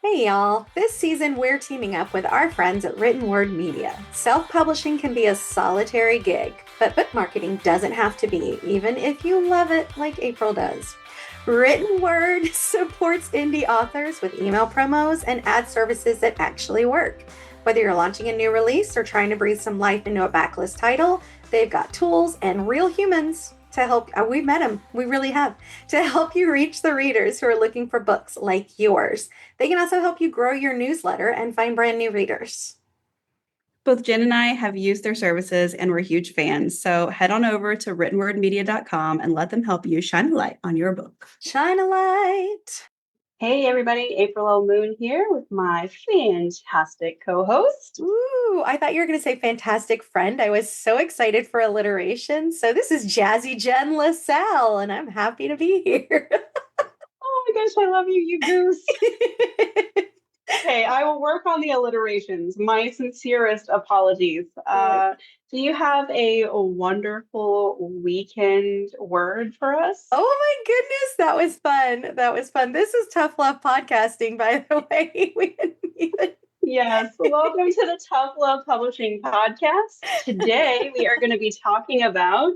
Hey y'all, this season we're teaming up with our friends at Written Word Media. Self publishing can be a solitary gig, but book marketing doesn't have to be, even if you love it like April does. Written Word supports indie authors with email promos and ad services that actually work. Whether you're launching a new release or trying to breathe some life into a backlist title, they've got tools and real humans to help. We've met them, we really have, to help you reach the readers who are looking for books like yours. They can also help you grow your newsletter and find brand new readers. Both Jen and I have used their services and we're huge fans. So head on over to writtenwordmedia.com and let them help you shine a light on your book. Shine a light. Hey everybody, April O'Moon here with my fantastic co-host. Ooh, I thought you were going to say fantastic friend. I was so excited for alliteration. So this is Jazzy Jen LaSalle, and I'm happy to be here. Oh my gosh, I love you, you goose. Okay, I will work on the alliterations. My sincerest apologies. Do you have a wonderful weekend word for us? Oh my goodness, that was fun. That was fun. This is Tough Love Podcasting, by the way. We didn't even. Yes, welcome to the Tough Love Publishing Podcast. Today we are going to be talking about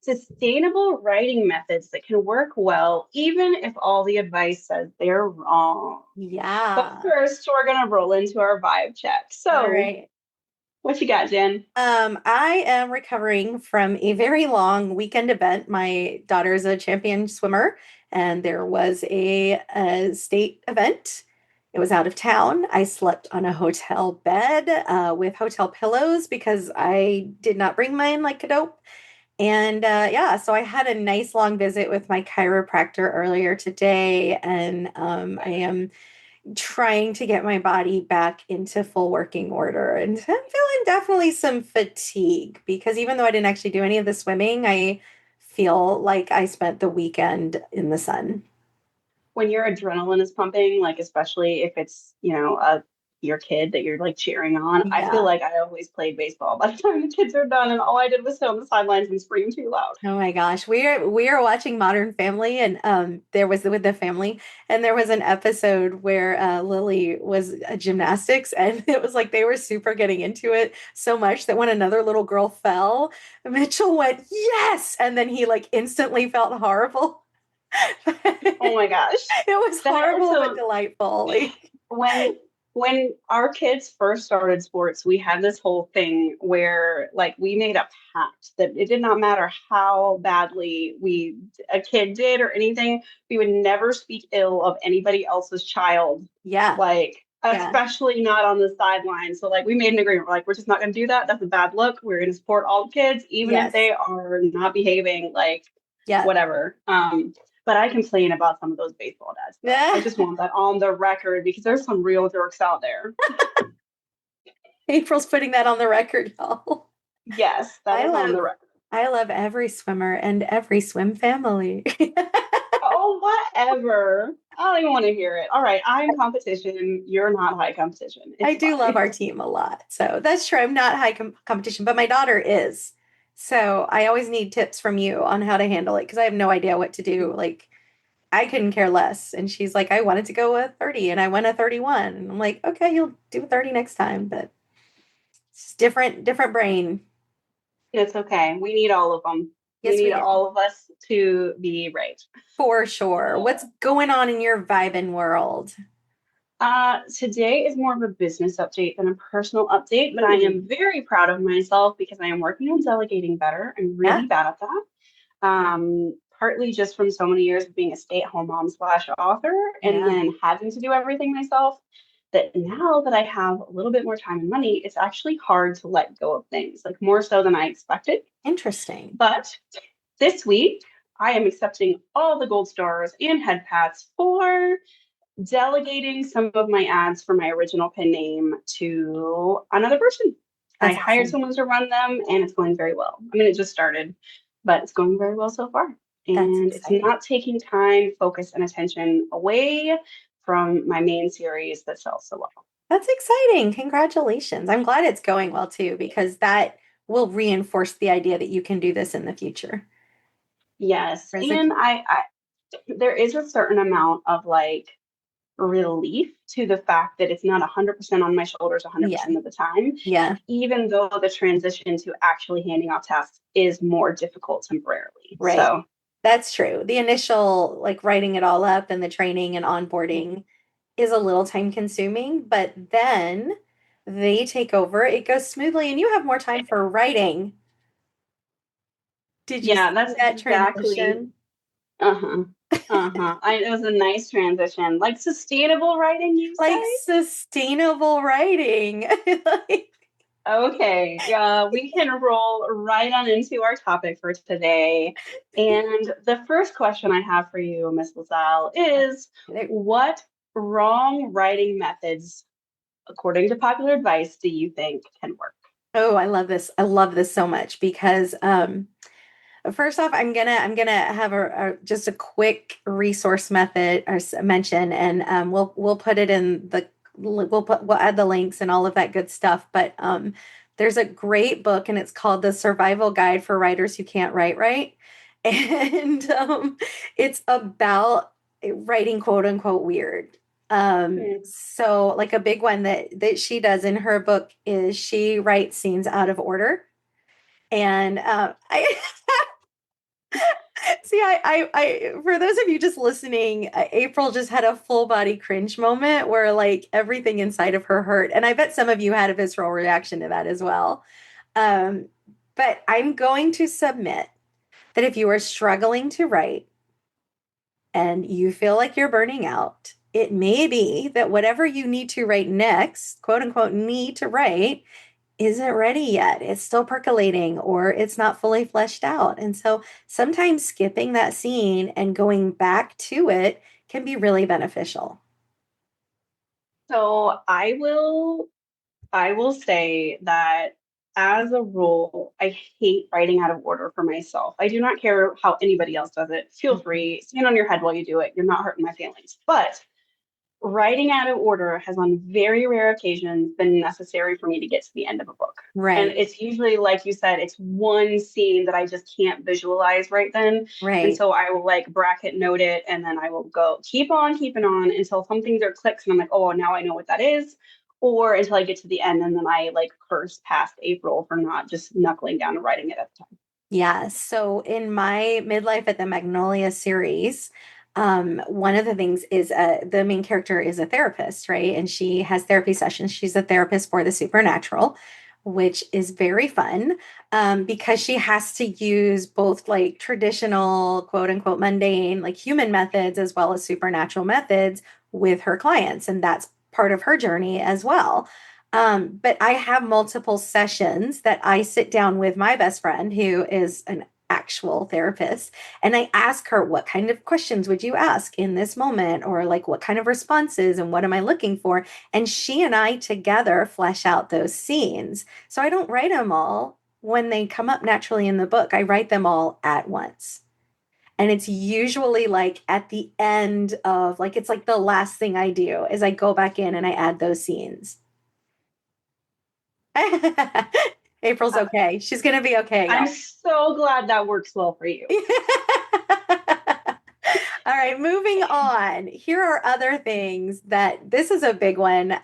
sustainable writing methods that can work well, even if all the advice says they're wrong. Yeah. But first, we're going to roll into our vibe check. So, all right. What you got, Jen? I am recovering from a very long weekend event. My daughter is a champion swimmer, and there was a state event. It was out of town. I slept on a hotel bed with hotel pillows because I did not bring mine like a dope. And yeah, so I had a nice long visit with my chiropractor earlier today, and I am trying to get my body back into full working order. And I'm feeling definitely some fatigue because even though I didn't actually do any of the swimming, I feel like I spent the weekend in the sun. When your adrenaline is pumping, like especially if it's, your kid that you're like cheering on, I feel Yeah. like I always played baseball by the time the kids are done, and all I did was sit on the sidelines and scream too loud. Oh my gosh. We are watching Modern Family, and there was with the family, and there was an episode where Lily was gymnastics, and it was like they were super getting into it so much that when another little girl fell, Mitchell went, "Yes!" And then he like instantly felt horrible. Oh my gosh. It was horrible but delightful. Like When our kids first started sports, we had this whole thing where like we made a pact that it did not matter how badly a kid did or anything, we would never speak ill of anybody else's child. yeah. Like Yeah. especially not on the sidelines. So like we made an agreement. We're like, we're just not gonna do that. That's a bad look. We're gonna support all the kids, even if Yes. they are not behaving like Yeah. whatever. But I complain about some of those baseball dads. I just want that on the record because there's some real jerks out there. April's putting that on the record, y'all. Yes, that is on the record. I love every swimmer and every swim family. Oh, whatever. I don't even want to hear it. All right, I'm competition. You're not high competition. I do love our team a lot. So that's true. I'm not high competition, but my daughter is. So I always need tips from you on how to handle it because I have no idea what to do. Like I couldn't care less. And she's like, I wanted to go with 30 and I went a 31. And I'm like, okay, you'll do 30 next time. But it's different brain. It's okay. We need all of them. Yes, we need do. all of us to be right. For sure. What's going on in your vibing world? Today is more of a business update than a personal update, but I am very proud of myself because I am working on delegating better. I'm really bad at that. Partly just from so many years of being a stay-at-home mom / author and then having to do everything myself, that now that I have a little bit more time and money, it's actually hard to let go of things, like more so than I expected. Interesting. But this week, I am accepting all the gold stars and head pats for delegating some of my ads for my original pen name to another person. That's I hired awesome. someone to run them and it's going very well. I mean, it just started, but it's going very well so far. And it's not taking time, focus, and attention away from my main series that sells so well. That's exciting. Congratulations. I'm glad it's going well too, because that will reinforce the idea that you can do this in the future. Yes. And I there is a certain amount of like relief to the fact that it's not 100% on my shoulders Yeah. 100% of the time, Yeah. even though the transition to actually handing off tasks is more difficult temporarily. Right. So That's true. The initial, like writing it all up and the training and onboarding is a little time consuming, but then they take over. It goes smoothly and you have more time for writing. Did you yeah, see that's that exactly. transition? Uh-huh. Uh-huh. It was a nice transition. Like sustainable writing, you Like say? sustainable writing. Like, Okay, yeah, we can roll right on into our topic for today. And the first question I have for you, Miss LaSalle, is what wrong writing methods, according to popular advice, do you think can work? oh, I love this. I love this so much because first off, I'm gonna have just a quick resource method or mention, and we'll put it in the we'll add the links and all of that good stuff. But there's a great book, and it's called The Survival Guide for Writers Who Can't Write Right, and it's about writing quote unquote weird. Hmm. So like a big one that she does in her book is she writes scenes out of order. And I see, for those of you just listening, April just had a full body cringe moment where like everything inside of her hurt. And I bet some of you had a visceral reaction to that as well. Um, but I'm going to submit that if you are struggling to write and you feel like you're burning out, it may be that whatever you need to write next, quote unquote, need to write, isn't ready yet. It's still percolating or it's not fully fleshed out. And so sometimes skipping that scene and going back to it can be really beneficial. So I will say that as a rule, I hate writing out of order for myself. I do not care how anybody else does it. Feel Mhm. free, stand on your head while you do it. You're not hurting my feelings. But writing out of order has on very rare occasions been necessary for me to get to the end of a book. And Right, it's usually, like you said, it's one scene that I just can't visualize right then. And right. so I will like bracket note it and then I will go keep on keeping on until something there clicks and I'm like, oh, now I know what that is. Or until I get to the end and then I like curse past April for not just knuckling down and writing it at the time. Yeah. So in my Midlife at the Magnolia series, one of the things is the main character is a therapist, right? And she has therapy sessions. She's a therapist for the supernatural, which is very fun because she has to use both like traditional, quote unquote, mundane, like human methods as well as supernatural methods with her clients. And that's part of her journey as well. But I have multiple sessions that I sit down with my best friend, who is an actual therapist, and I ask her, what kind of questions would you ask in this moment? Or like, what kind of responses and what am I looking for? And she and I together flesh out those scenes. So I don't write them all when they come up naturally in the book. I write them all at once. And it's usually like at the end of, like, it's like the last thing I do is I go back in and I add those scenes. April's Uh, okay. She's gonna be okay, I'm y'all. so glad that works well for you. All right, moving on. Here are other things that this is a big one.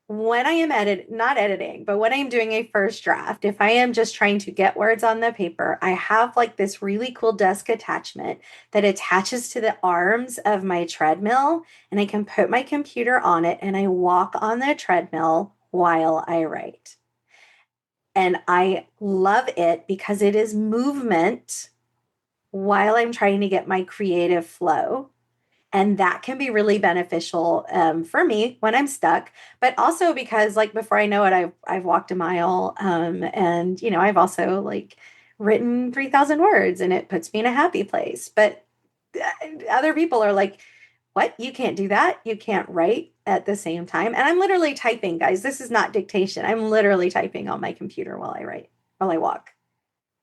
When I am not editing, but when I am doing a first draft, if I am just trying to get words on the paper, I have like this really cool desk attachment that attaches to the arms of my treadmill, and I can put my computer on it and I walk on the treadmill while I write. And I love it because it is movement while I'm trying to get my creative flow. And that can be really beneficial for me when I'm stuck, but also because like before I know it, I've walked a mile, and I've also like written 3,000 words, and it puts me in a happy place. But other people are like, "What? You can't do that. You can't write at the same time." And I'm literally typing, guys. This is not dictation. I'm literally typing on my computer while I write, while I walk.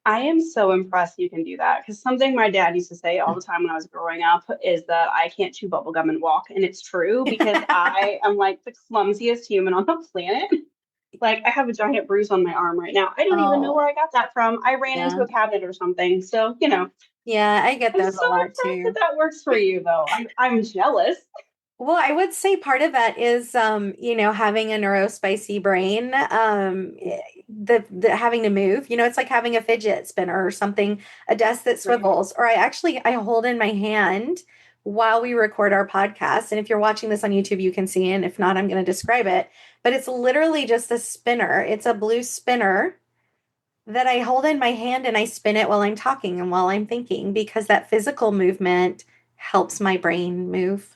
I am so impressed you can do that because something my dad used to say all the time when I was growing up is that I can't chew bubblegum and walk. And it's true because I am like the clumsiest human on the planet. Like I have a giant bruise on my arm right now. I don't even know where Oh, I got that from. I ran into yeah. a cabinet or something. So, Yeah, I get I'm those a so lot impressed that too. that works for you though. I'm jealous. Well, I would say part of that is, having a neurospicy brain, the having to move, it's like having a fidget spinner or something, a desk that Right. swivels, or I hold in my hand while we record our podcast. And if you're watching this on YouTube, you can see, and if not, I'm going to describe it, but it's literally just a spinner. It's a blue spinner that I hold in my hand and I spin it while I'm talking and while I'm thinking because that physical movement helps my brain move.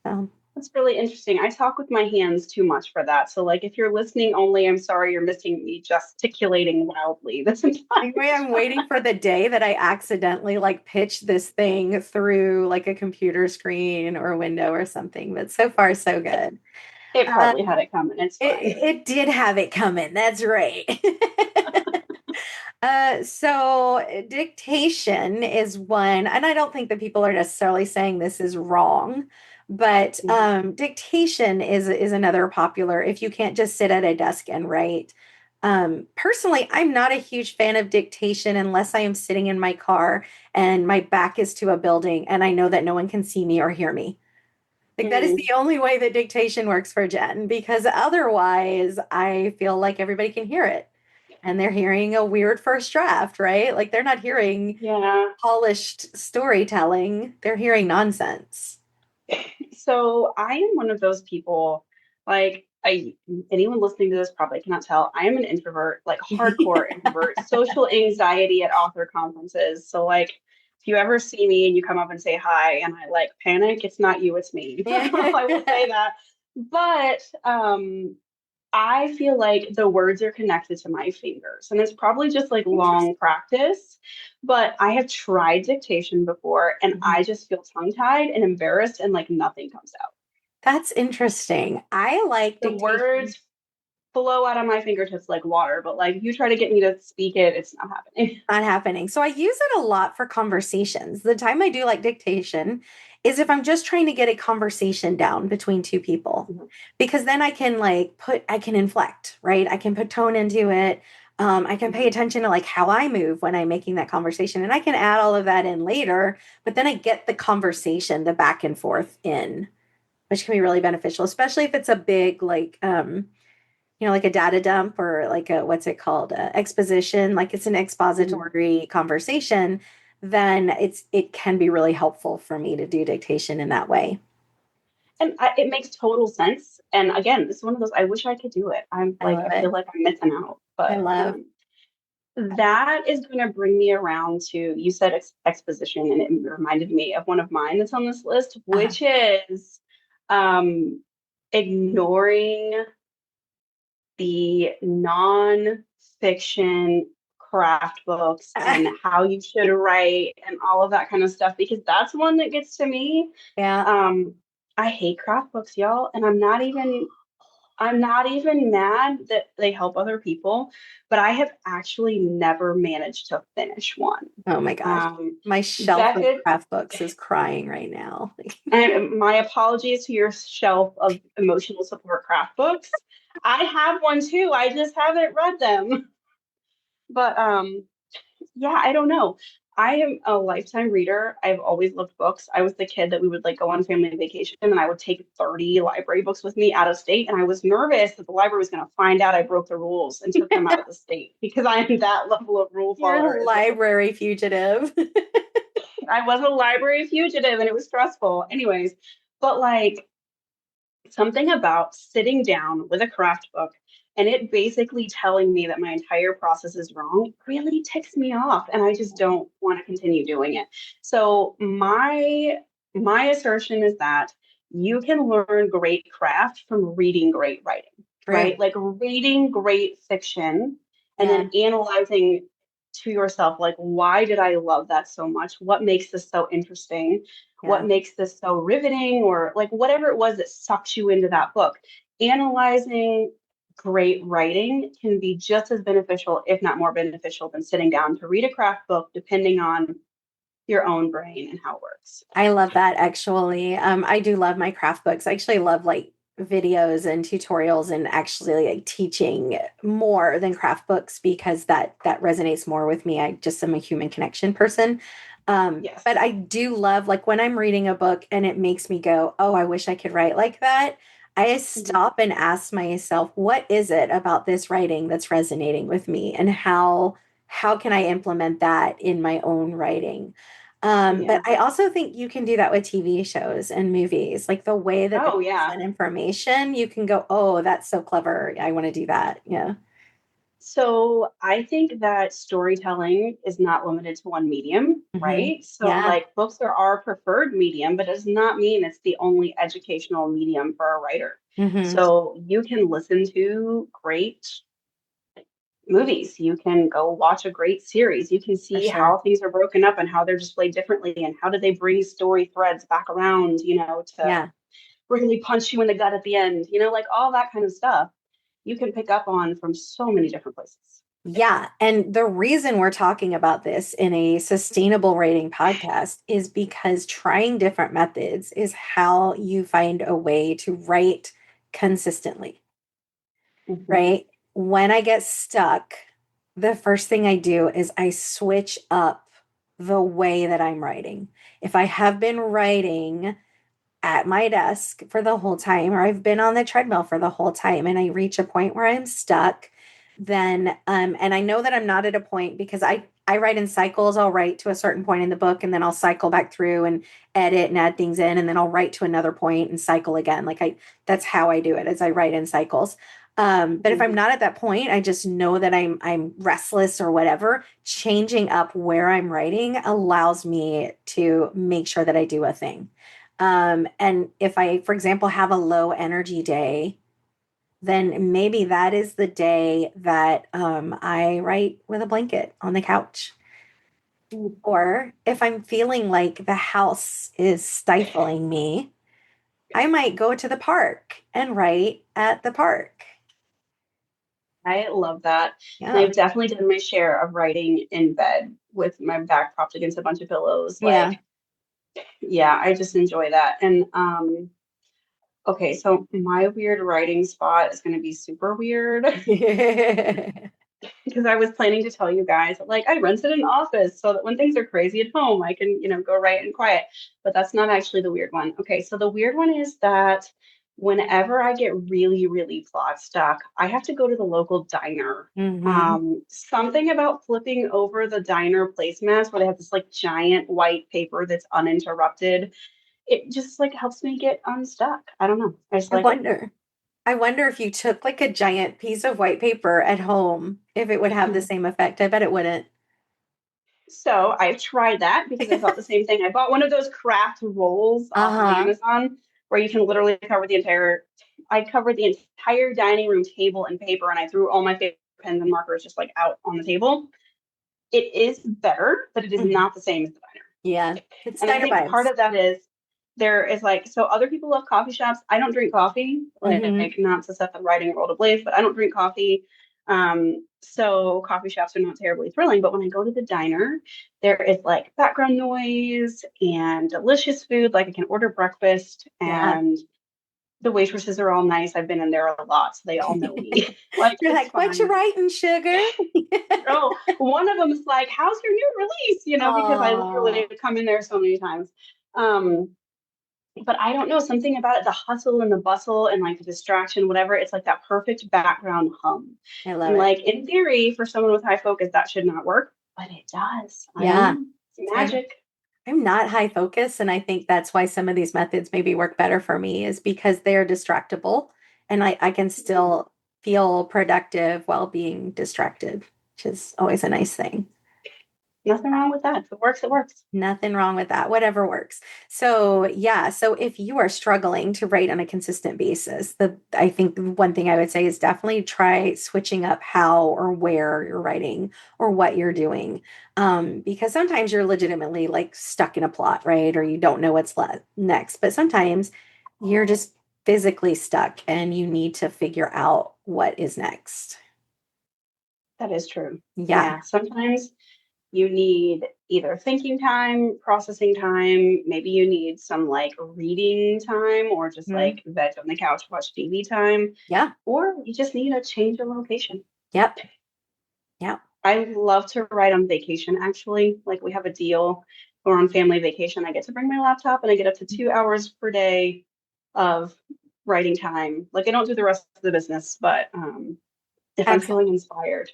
So. That's really interesting. I talk with my hands too much for that. So, like, if you're listening only, I'm sorry you're missing me gesticulating wildly this entire Anyway, I'm waiting time. for the day that I accidentally like pitch this thing through like a computer screen or a window or something. But so far, so good. It Uh, probably had it coming. It's fine. it did have it coming. That's right. So dictation is one, and I don't think that people are necessarily saying this is wrong, but Mhm. dictation is another popular if you can't just sit at a desk and write. Personally, I'm not a huge fan of dictation unless I am sitting in my car and my back is to a building and I know that no one can see me or hear me. Like that is Mm. the only way that dictation works for Jen because otherwise I feel like everybody can hear it and they're hearing a weird first draft, right? Like they're not hearing Yeah. polished storytelling, they're hearing nonsense. So I am one of those people, like anyone listening to this probably cannot tell. I am an introvert, like hardcore introvert, social anxiety at author conferences. So like if you ever see me and you come up and say hi and I like panic, it's not you, it's me. I will say that. But I feel like the words are connected to my fingers, and it's probably just like long Interesting. practice. But I have tried dictation before, and I Mhm. just feel tongue-tied and embarrassed, and like nothing comes out. That's interesting. I like The dictation. words flow out of my fingertips like water, but like if you try to get me to speak it, it's not happening. Not happening. So I use it a lot for conversations. The time I do like dictation is if I'm just trying to get a conversation down between two people, because then I can I can inflect, right? I can put tone into it. I can pay attention to like how I move when I'm making that conversation, and I can add all of that in later. But then I get the conversation, the back and forth in, which can be really beneficial, especially if it's a big like a data dump or like a what's it called, exposition, like it's an Mhm. expository conversation, then it can be really helpful for me to do dictation in that way. And it makes total sense. And again, this is one of those I wish I could do it. I'm I like love I feel it. like I'm missing out, I but love. that is going to bring me around to you said exposition, and it reminded me of one of mine that's on this list, uh which is um, ignoring the non-fiction craft books and how you should write and all of that kind of stuff, because that's one that gets to me. yeah. Um, I hate craft books, y'all, and I'm not even mad that they help other people, but I have actually never managed to finish one. Oh my gosh, Um, my shelf of Becca, craft books is crying right now. and my apologies to your shelf of emotional support craft books. I have one too. I just haven't read them. But yeah, I don't know. I am a lifetime reader. I've always loved books. I was the kid that we would like go on family vacation and I would take 30 library books with me out of state. And I was nervous that the library was going to find out I broke the rules and took them out of the state because I am that level of rule You're follower. a It's ridiculous. library fugitive. I was a library fugitive and it was stressful. Anyways, but like something about sitting down with a craft book and it basically telling me that my entire process is wrong really ticks me off and I just don't want to continue doing it. So my assertion is that you can learn great craft from reading great writing, True. right? Like reading great fiction and Yeah. then analyzing to yourself like why did I love that so much? What makes this so interesting? What Yeah. makes this so riveting, or like whatever it was that sucks you into that book. Analyzing great writing can be just as beneficial, if not more beneficial, than sitting down to read a craft book, depending on your own brain and how it works. I love that actually. I do love my craft books. I actually love like videos and tutorials and actually like teaching more than craft books because that resonates more with me. I just am a human connection person. Yes. But I do love, like, when I'm reading a book and it makes me go, oh, I wish I could write like that. I Mhm. stop and ask myself, what is it about this writing that's resonating with me, and how can I implement that in my own writing? But Yeah. I also think you can do that with TV shows and movies, like the way that they Oh, yeah. present information. You can go, oh, that's so clever. I want to do that. Yeah. So I think that storytelling is not limited to one medium, Hmm. right? So Yeah. like books are our preferred medium, but does not mean it's the only educational medium for a writer. Hmm. So you can listen to great movies, you can go watch a great series, you can For see sure. how things are broken up and how they're displayed differently and how did they bring story threads back around, to Yeah. really punch you in the gut at the end, like all that kind of stuff you can pick up on from so many different places. Yeah. And the reason we're talking about this in a sustainable rating podcast is because trying different methods is how you find a way to write consistently, Mhm. right? When I get stuck, the first thing I do is I switch up the way that I'm writing. If I have been writing at my desk for the whole time, or I've been on the treadmill for the whole time, and I reach a point where I'm stuck, then and I know that I'm not at a point because I write in cycles. I'll write to a certain point in the book and then I'll cycle back through and edit and add things in, and then I'll write to another point and cycle again. Like, I that's how I do it, as I write in cycles. But if I'm Mhm. not at that point, I just know that I'm restless or whatever. Changing up where I'm writing allows me to make sure that I do a thing. And if I, for example, have a low energy day, then maybe that is the day that I write with a blanket on the couch. Mm. Or if I'm feeling like the house is stifling me, I might go to the park and write at the park. I love that. And Yeah. I've definitely done my share of writing in bed with my back propped against a bunch of pillows. Yeah. Like, yeah, I just enjoy that. And okay, so my weird writing spot is going to be super weird because I was planning to tell you guys, like, I rented an office so that when things are crazy at home, I can, go write in quiet. But that's not actually the weird one. Okay, so the weird one is that whenever I get really, really plot stuck, I have to go to the local diner. Hmm. Something about flipping over the diner placemats where they have this like giant white paper that's uninterrupted. It just like helps me get unstuck. I don't know. I just I like it. wonder. I wonder if you took like a giant piece of white paper at home, if it would have the same effect. I bet it wouldn't. So I've tried that because I thought the same thing. I bought one of those craft rolls off of Uh-huh. Amazon where you can literally cover the entire. I covered the entire dining room table in paper and I threw all my favorite pens and markers just like out on the table. It is better, but it is Mhm. not the same as the diner. Yeah. It's And I diner think part vibes. of that is there is like, so other people love coffee shops. I don't drink coffee, Hmm. like not to set the writing world ablaze, but I don't drink coffee. So coffee shops are not terribly thrilling. But when I go to the diner, there is like background noise and delicious food. Like I can order breakfast Yeah. and the waitresses are all nice. I've been in there a lot, so they all know me. Like You're it's like, what you fine. writing, sugar? Oh, one of them is like, "How's your new release?" Because I literally Oh, have come in there so many times. Um, but I don't know, something about it, the hustle and the bustle and like the distraction, whatever, it's like that perfect background hum. I love And it. like in theory, for someone with high focus, that should not work, but it does. I don't Yeah. know. It's I'm magic. I'm not high focus, and I think that's why some of these methods maybe work better for me, is because they're distractible and I can still feel productive while being distracted, which is always a nice thing. Nothing wrong with that. If it works, it works. Nothing wrong with that. Whatever works. So, yeah. So, if you are struggling to write on a consistent basis, I think one thing I would say is definitely try switching up how or where you're writing or what you're doing. Because sometimes you're legitimately like stuck in a plot, right? Or you don't know what's next. But sometimes you're just physically stuck and you need to figure out what is next. That is true. Yeah. Yeah. Sometimes you need either thinking time, processing time, maybe you need some like reading time or just Mhm. like veg on the couch, watch TV time, Yeah. or you just need a change of location. Yep. Yep. I love to write on vacation actually. Like we have a deal. or on family vacation, I get to bring my laptop and I get up to 2 hours per day of writing time. Like I don't do the rest of the business, but if I'm feeling inspired.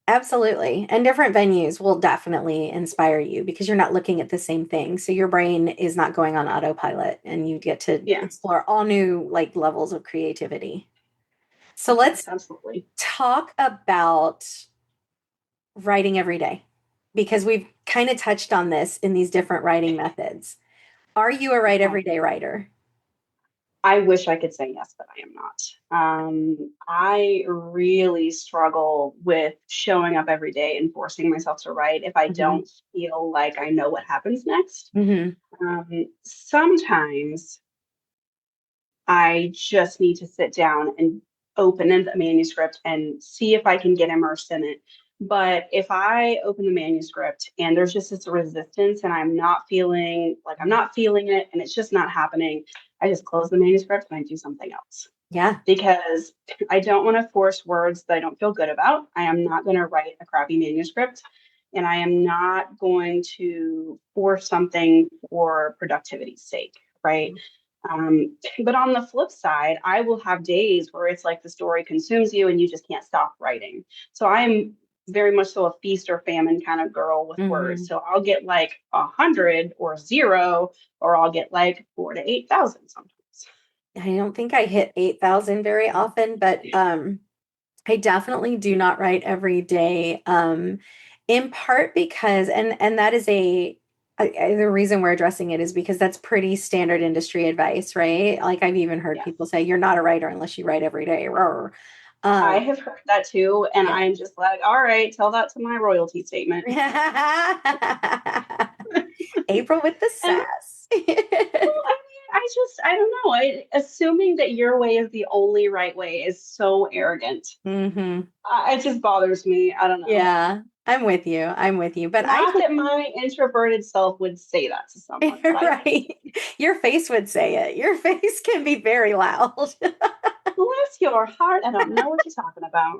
Absolutely. And different venues will definitely inspire you because you're not looking at the same thing. So your brain is not going on autopilot and you get to Yeah. explore all new like levels of creativity. So let's Yes, absolutely. talk about writing every day because we've kind of touched on this in these different writing methods. Are you a write Okay. everyday writer? I wish I could say yes, but I am not. I really struggle with showing up every day and forcing myself to write if I Hmm. don't feel like I know what happens next. Hmm. Sometimes I just need to sit down and open the manuscript and see if I can get immersed in it. But if I open the manuscript and there's just this resistance and I'm not feeling it and it's just not happening, I just close the manuscript and I do something else Yeah. because I don't want to force words that I don't feel good about. I am not going to write a crappy manuscript and I am not going to force something for productivity's sake, right? But on the flip side, I will have days where it's like the story consumes you and you just can't stop writing. So I am very much so a feast or famine kind of girl with words. Hmm. So I'll get like 100 or zero, or I'll get like 4 to 8,000 sometimes. I don't think I hit 8,000 very often, but I definitely do not write every day. In part because, and that is the reason we're addressing it is because that's pretty standard industry advice, right? Like I've even heard Yes. people say, you're not a writer unless you write every day. Rawr. I Um, have heard that too. And yeah. I'm just like, all right, tell that to my royalty statement. April with the And sass. well, I mean, I don't know. Assuming that your way is the only right way is so arrogant. Hmm. It just bothers me. I don't know. Yeah, I'm with you. I'm with you. But I Not that my introverted self would say that to someone, but I would. right. Your face would say it. Your face can be very loud. Bless your heart. I don't know what you're talking about.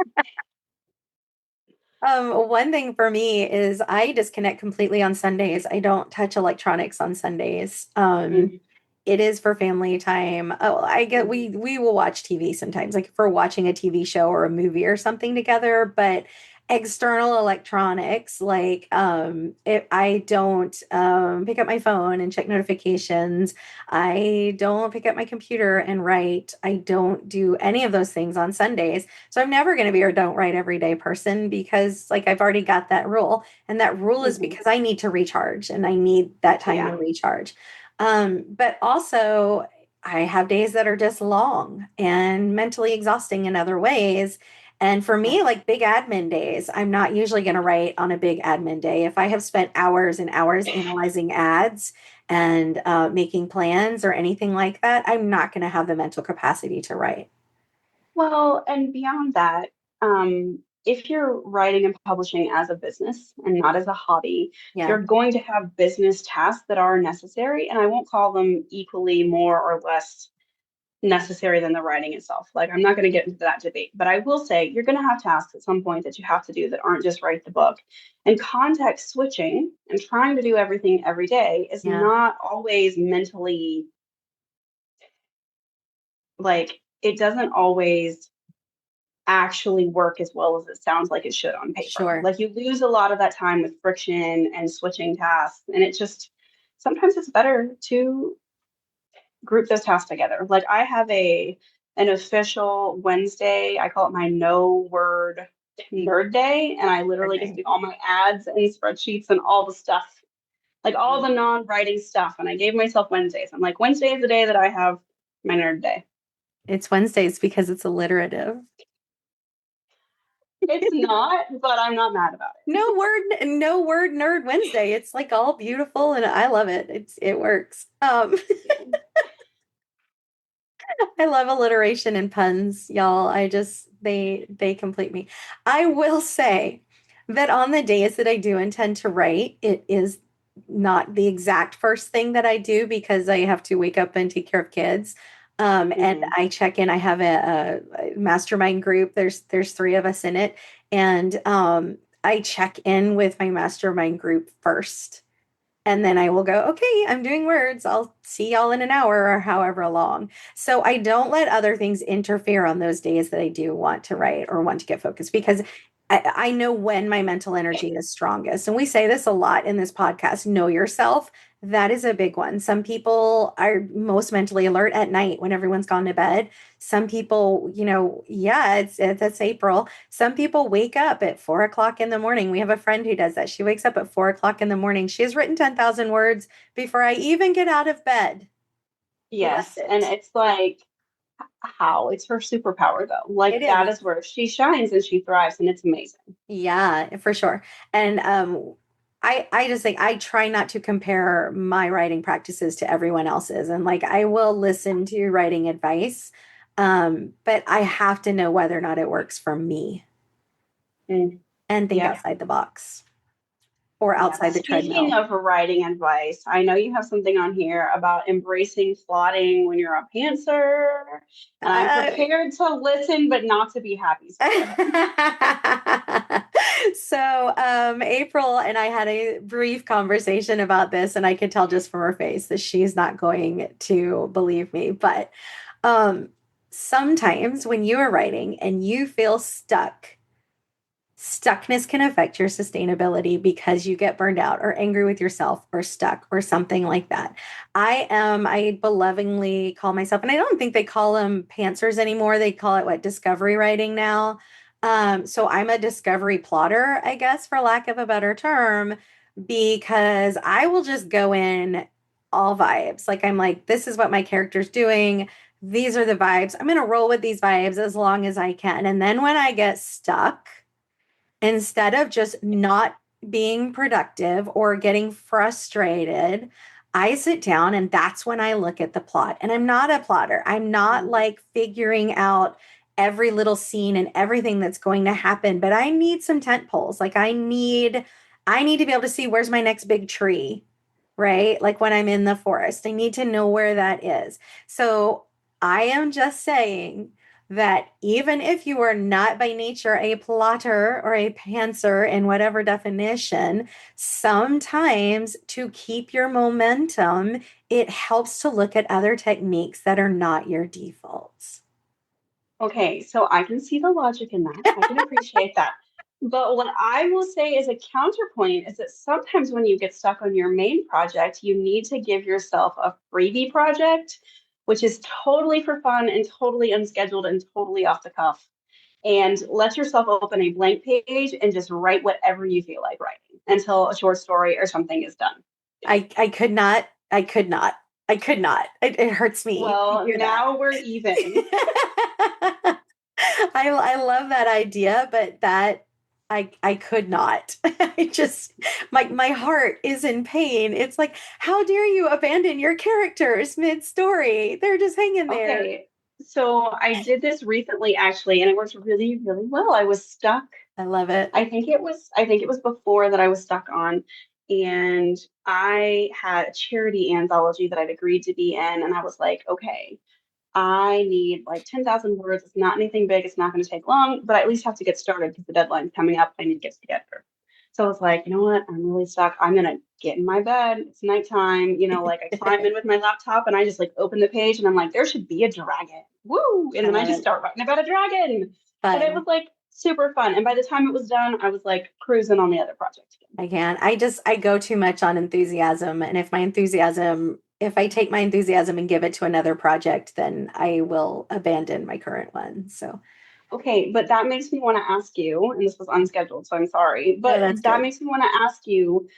One thing for me is I disconnect completely on Sundays. I don't touch electronics on Sundays. Mm, It is for family time. Oh, I get mhm. we will watch TV sometimes, like if we're watching a TV show or a movie or something together, but external electronics, like if I don't pick up my phone and check notifications, I don't pick up my computer and write. I don't do any of those things on Sundays. So I'm never going to be a don't write every day person because like I've already got that rule. And that rule is Mhm. because I need to recharge and I need that time to Yeah. recharge. But also, I have days that are just long and mentally exhausting in other ways. And for me, Yes. like big admin days, I'm not usually going to write on a big admin day. If I have spent hours and hours analyzing ads and making plans or anything like that, I'm not going to have the mental capacity to write. Well, and beyond that, if you're writing and publishing as a business and not as a hobby, Yeah, you're going to have business tasks that are necessary, and I won't call them equally more or less necessary than the writing itself. Like, I'm not going to get into that debate, but I will say you're going to have tasks at some point that you have to do that aren't just write the book. And context switching and trying to do everything every day is yeah, not always mentally like it doesn't always actually work as well as it sounds like it should on paper. sure. Like you lose a lot of that time with friction and switching tasks. And it just sometimes it's better to group those tasks together. Like I have an official Wednesday, I call it my no word nerd day. And I literally just Okay. do all my ads and spreadsheets and all the stuff, like all the non-writing stuff. And I gave myself Wednesdays. I'm like, Wednesday is the day that I have my nerd day. It's Wednesdays because it's alliterative. It's not, but I'm not mad about No word nerd Wednesday. It's like all beautiful and I love it. It works. it. I love alliteration and puns, y'all. I just they complete me. I will say that on the days that I do intend to write, it is not the exact first thing that I do because I have to wake up and take care of kids. And Mhm. I check in. I have a mastermind group. There's three of us in it, and I check in with my mastermind group first And then I will go, okay, I'm doing words. I'll see y'all in an hour or however long. So I don't let other things interfere on those days that I do want to write or want to get focused because I know when my mental energy is strongest. And we say this a lot in this podcast, know yourself. That is a big one. Some people are most mentally alert at night when everyone's gone to bed. Some people, yeah, it's April. Some people wake up at 4 o'clock in the morning. We have a friend who does that. She wakes up at 4 o'clock in the morning. She has written 10,000 words before I even get out of bed. Love Yes, and it. it's like how it's her superpower though. It Like that is. is where she shines and she thrives, and it's amazing. Yeah, for sure. And I just think I try not to compare my writing practices to everyone else's. And like I will listen to writing advice, but I have to know whether or not it works for me Mm, and think yep. outside the box or Yeah. outside the Speaking treadmill. of writing advice, I know you have something on here about embracing plotting when you're a pantser, and I'm Uh, prepared to listen, but not to be happy. So go ahead. So, April and I had a brief conversation about this, and I could tell just from her face that she's not going to believe me. But um, sometimes when you are writing and you feel stuck, stuckness can affect your sustainability because you get burned out or angry with yourself or stuck or something like that. I belovingly call myself, and I don't think they call them pantsers anymore. They call it what, discovery writing now. So I'm a discovery plotter, I guess, for lack of a better term, because I will just go in all vibes. Like I'm like, this is what my character's doing. These are the vibes. I'm going to roll with these vibes as long as I can. And then when I get stuck, instead of just not being productive or getting frustrated, I sit down and that's when I look at the plot. And I'm not a plotter. I'm not Mm, like figuring out every little scene and everything that's going to happen, but I need some tent poles. Like I need to be able to see where's my next big tree, right? Like when I'm in the forest, I need to know where that is. So I am just saying that even if you are not by nature a plotter or a pantser in whatever definition, sometimes to keep your momentum, it helps to look at other techniques that are not your defaults. okay, so I can see the logic in that. I can appreciate that. But what I will say as a counterpoint is that sometimes when you get stuck on your main project, you need to give yourself a freebie project, which is totally for fun and totally unscheduled and totally off the cuff. And let yourself open a blank page and just write whatever you feel like writing until a short story or something is done. I could not, I could not, I could not. It hurts me to Well, hear that. now we're even. I love that idea, but that I could not. I just my heart is in pain. It's like, how dare you abandon your characters mid-story? They're just hanging there. Okay, so I did this recently actually, and it worked really, really well. I was stuck. I love it. I think it was before that I was stuck on, and I had a charity anthology that I'd agreed to be in, and I was like, okay, I need like 10,000 words. It's not anything big. It's not going to take long, but I at least have to get started because the deadline's coming up. I need to get together. So I was like, you know what? I'm really stuck. I'm going to get in my bed. It's nighttime. Like I climb in with my laptop and I just like open the page and I'm like, there should be a dragon. Woo. And I then I love just it. start writing about a dragon. And it Fun. was like super fun. And by the time it was done, I was like cruising on the other project again. I can. I go too much on enthusiasm. And if I take my enthusiasm and give it to another project, then I will abandon my current one. So, Okay, but that makes me want to ask you, and this was unscheduled, so I'm sorry, no, but that's that good. makes me want to ask you,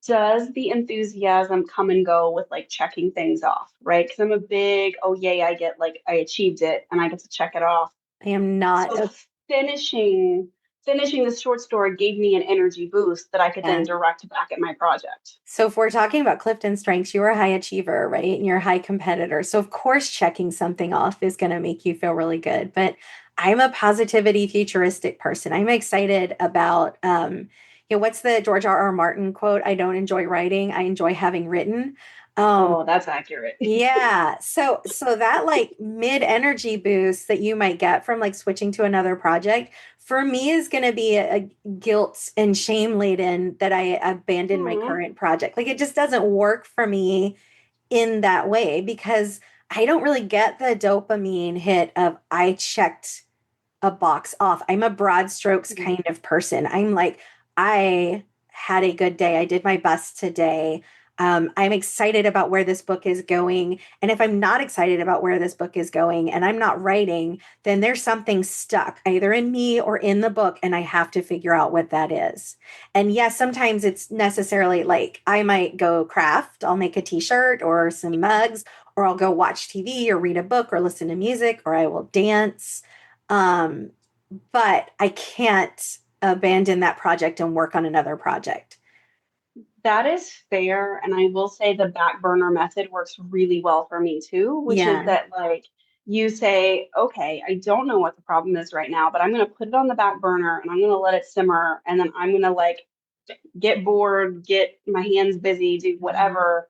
does the enthusiasm come and go with like checking things off, right? Because I'm a big, oh yay, I achieved it and I get to check it off. I am not So a finishing this short story gave me an energy boost that I could then fan. direct back at my project. So if we're talking about Clifton strengths, you're a high achiever, right? And you're a high competitor. So of course checking something off is going to make you feel really good. But I'm a positivity futuristic person. I'm excited about what's the George R. R. Martin quote? I don't enjoy writing, I enjoy having written. Um, Oh, that's accurate. yeah. So that like mid energy boost that you might get from like switching to another project for me is going to be a guilt and shame laden that I abandoned my Aw. current project. Like it just doesn't work for me in that way because I don't really get the dopamine hit of I checked a box off. I'm a broad strokes kind of person. I'm like, I had a good day. I did my best today. I'm excited about where this book is going. And if I'm not excited about where this book is going and I'm not writing, then there's something stuck either in me or in the book. And I have to figure out what that is. And yes, sometimes it's necessarily like I might go craft, I'll make a t shirt or some mugs, or I'll go watch TV or read a book or listen to music, or I will dance. Um, but I can't abandon that project and work on another project. That is fair. And I will say the back burner method works really well for me too, which is Yeah. that like you say, okay, I don't know what the problem is right now, but I'm going to put it on the back burner and I'm going to let it simmer. And then I'm going to like get bored, get my hands busy, do whatever.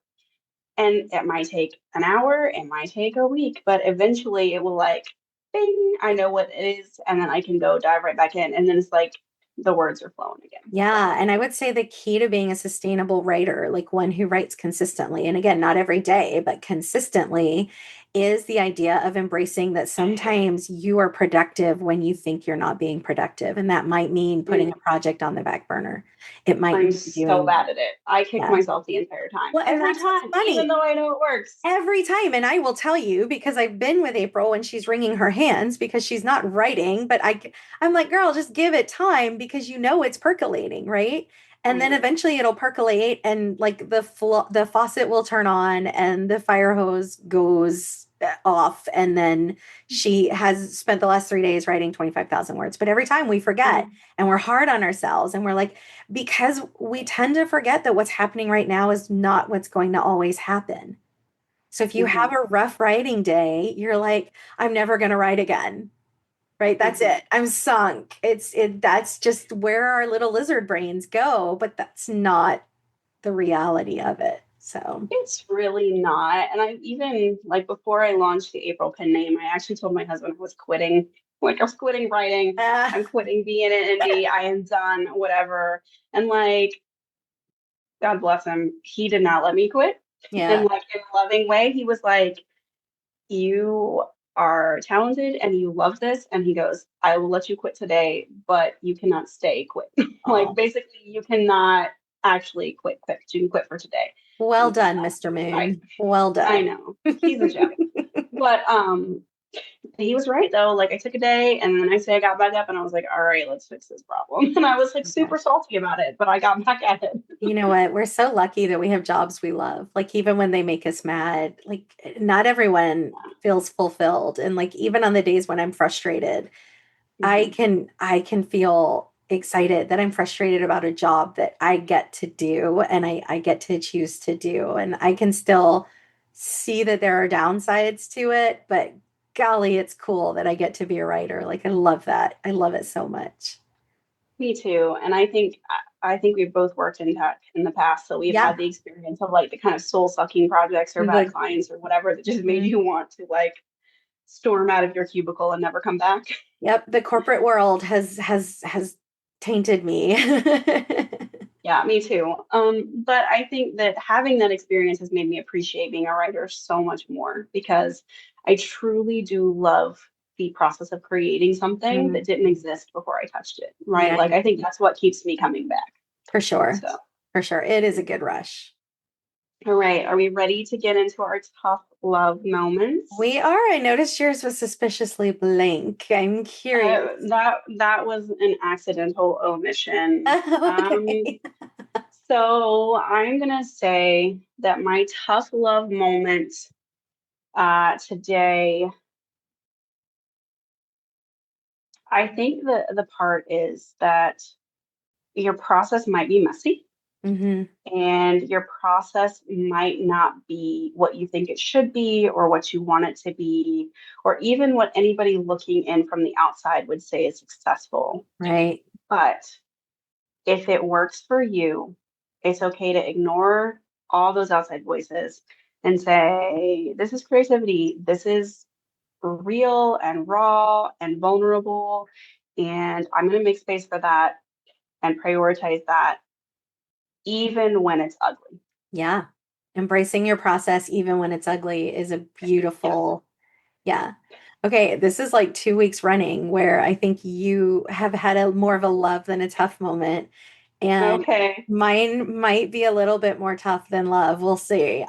And it might take an hour, it might take a week, but eventually it will like, bing, I know what it is. And then I can go dive right back in. And then it's like the words are flowing again. Yeah, and I would say the key to being a sustainable writer, like one who writes consistently, and again, not every day, but consistently, is the idea of embracing that sometimes you are productive when you think you're not being productive. And that might mean putting a Mm, project on the back burner. It might I'm mean so doing, bad at it. I kick yeah. myself the entire time. Well, and Every that's what's time, even funny. though I know it works. Every time. And I will tell you because I've been with April when she's wringing her hands because she's not writing, but I'm like, girl, just give it time because you know it's percolating, right? And I then know. eventually it'll percolate and like the faucet will turn on and the fire hose goes off and then she has spent the last 3 days writing 25,000 words. But every time we forget Mm, and we're hard on ourselves and we're like, because we tend to forget that what's happening right now is not what's going to always happen. So if you have mhm, a rough writing day, you're like, I'm never going to write again. Right? That's mhm. it. I'm sunk. That's just where our little lizard brains go, but that's not the reality of it. So, It's really not. And I even like before I launched the April pen name, I actually told my husband I was quitting. Like I was quitting writing. uh, I'm quitting being an indie. I am done, whatever. And like, God bless him, he did not let me quit. And yeah. like in a loving way, he was like, you are talented and you love this. And he goes, I will let you quit today, but you cannot stay quit. Like Oh, basically you cannot actually quit. You can quit for today. well And done, Mr. I Moon. Well I done. know. He's a gem. But he was right though. Like I took a day and the next day I got back up and I was like, all right, let's fix this problem. And I was like Yeah. super salty about it, but I got back at it. You know what? We're so lucky that we have jobs we love. Like even when they make us mad, like not everyone feels fulfilled. And like even on the days when I'm frustrated, Mhm. I can feel excited that I'm frustrated about a job that I get to do and I get to choose to do. And I can still see that there are downsides to it, but golly, it's cool that I get to be a writer. Like I love that. I love it so much. Me too. And I think we've both worked in tech in the past, so we've Yeah. had the experience of like the kind of soul sucking projects or bad The, clients or whatever that just made mhm. you want to like storm out of your cubicle and never come back. Yep. The corporate world has tainted me. Yeah, me too. But I think that having that experience has made me appreciate being a writer so much more because I truly do love the process of creating something Mm, that didn't exist before I touched it, right? yeah, Like I think that's what keeps me coming back. for sure. So, For sure. It is a good rush. all right, are we ready to get into our tough love moments? We are. I noticed yours was suspiciously blank. I'm curious. That was an accidental omission. Okay. So I'm gonna say that my tough love moment today, I think the part is that your process might be messy Hmm. and your process might not be what you think it should be or what you want it to be, or even what anybody looking in from the outside would say is successful. Right. But if it works for you, it's okay to ignore all those outside voices and say, this is creativity. This is real and raw and vulnerable. And I'm going to make space for that and prioritize that even when it's ugly. Yeah. Embracing your process, even when it's ugly, is a Yes. beautiful, yeah. Okay, this is like 2 weeks running where I think you have had a more of a love than a tough moment. And Okay. mine might be a little bit more tough than love. We'll see.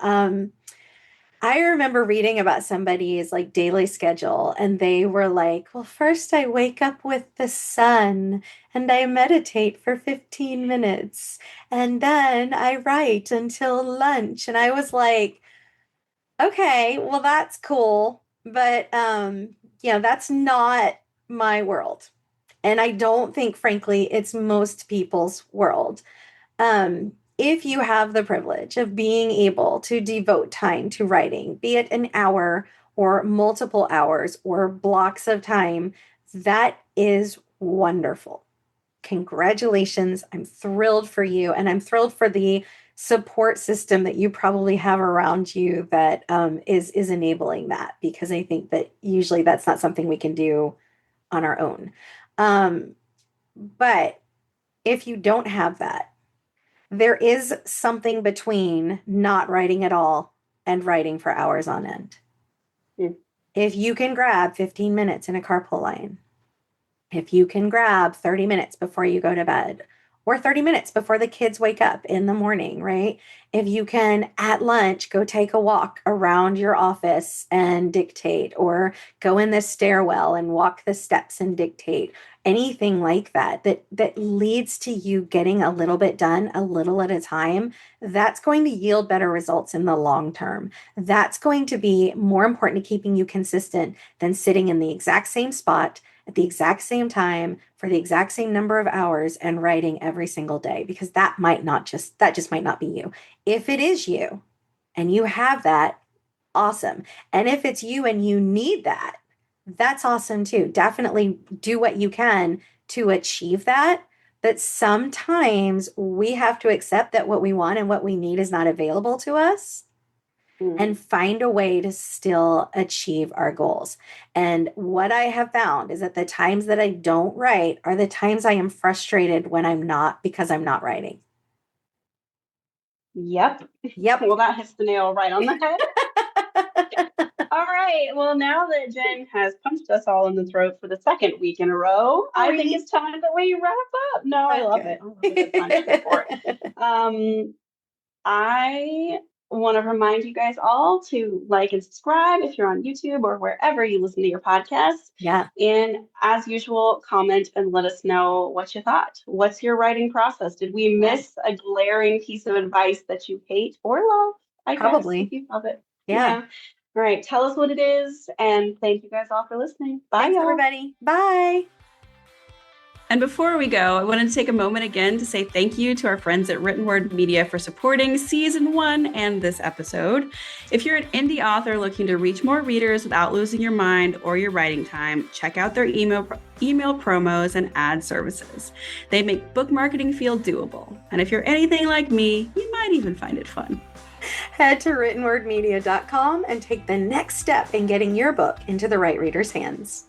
I remember reading about somebody's like daily schedule, and they were like, well, first I wake up with the sun and I meditate for 15 minutes, and then I write until lunch. And I was like, okay, well, that's cool. But that's not my world. And I don't think, frankly, it's most people's world. If you have the privilege of being able to devote time to writing, be it an hour or multiple hours or blocks of time, that is wonderful. Congratulations. I'm thrilled for you. And I'm thrilled for the support system that you probably have around you that is enabling that, because I think that usually that's not something we can do on our own. But if you don't have that, there is something between not writing at all and writing for hours on end. Mm. If you can grab 15 minutes in a carpool line, if you can grab 30 minutes before you go to bed, or 30 minutes before the kids wake up in the morning, right? If you can at lunch go take a walk around your office and dictate, or go in the stairwell and walk the steps and dictate, anything like that that leads to you getting a little bit done a little at a time, that's going to yield better results in the long term. That's going to be more important to keeping you consistent than sitting in the exact same spot at the exact same time for the exact same number of hours and writing every single day, because that just might not be you. If it is you and you have that, awesome. And if it's you and you need that, that's awesome too. Definitely do what you can to achieve that. But sometimes we have to accept that what we want and what we need is not available to us, and find a way to still achieve our goals. And what I have found is that the times that I don't write are the times I am frustrated when I'm not, because I'm not writing. Yep. Yep. Well, that hits the nail right on the head. All right. Well, now that Jen has punched us all in the throat for the second week in a row, I think it's time that we wrap up. No, I love it. I love a good punch. Go for it. I want to remind you guys all to like and subscribe if you're on YouTube or wherever you listen to your podcasts. Yeah. And as usual, comment and let us know what you thought. What's your writing process? Did we miss a glaring piece of advice that you hate or love? I guess Probably. if you love it. Yeah. All right. Tell us what it is. And thank you guys all for listening. Bye, Thanks, y'all. everybody. Bye. And before we go, I wanted to take a moment again to say thank you to our friends at Written Word Media for supporting season 1 and this episode. If you're an indie author looking to reach more readers without losing your mind or your writing time, check out their email promos and ad services. They make book marketing feel doable. And if you're anything like me, you might even find it fun. Head to writtenwordmedia.com and take the next step in getting your book into the right reader's hands.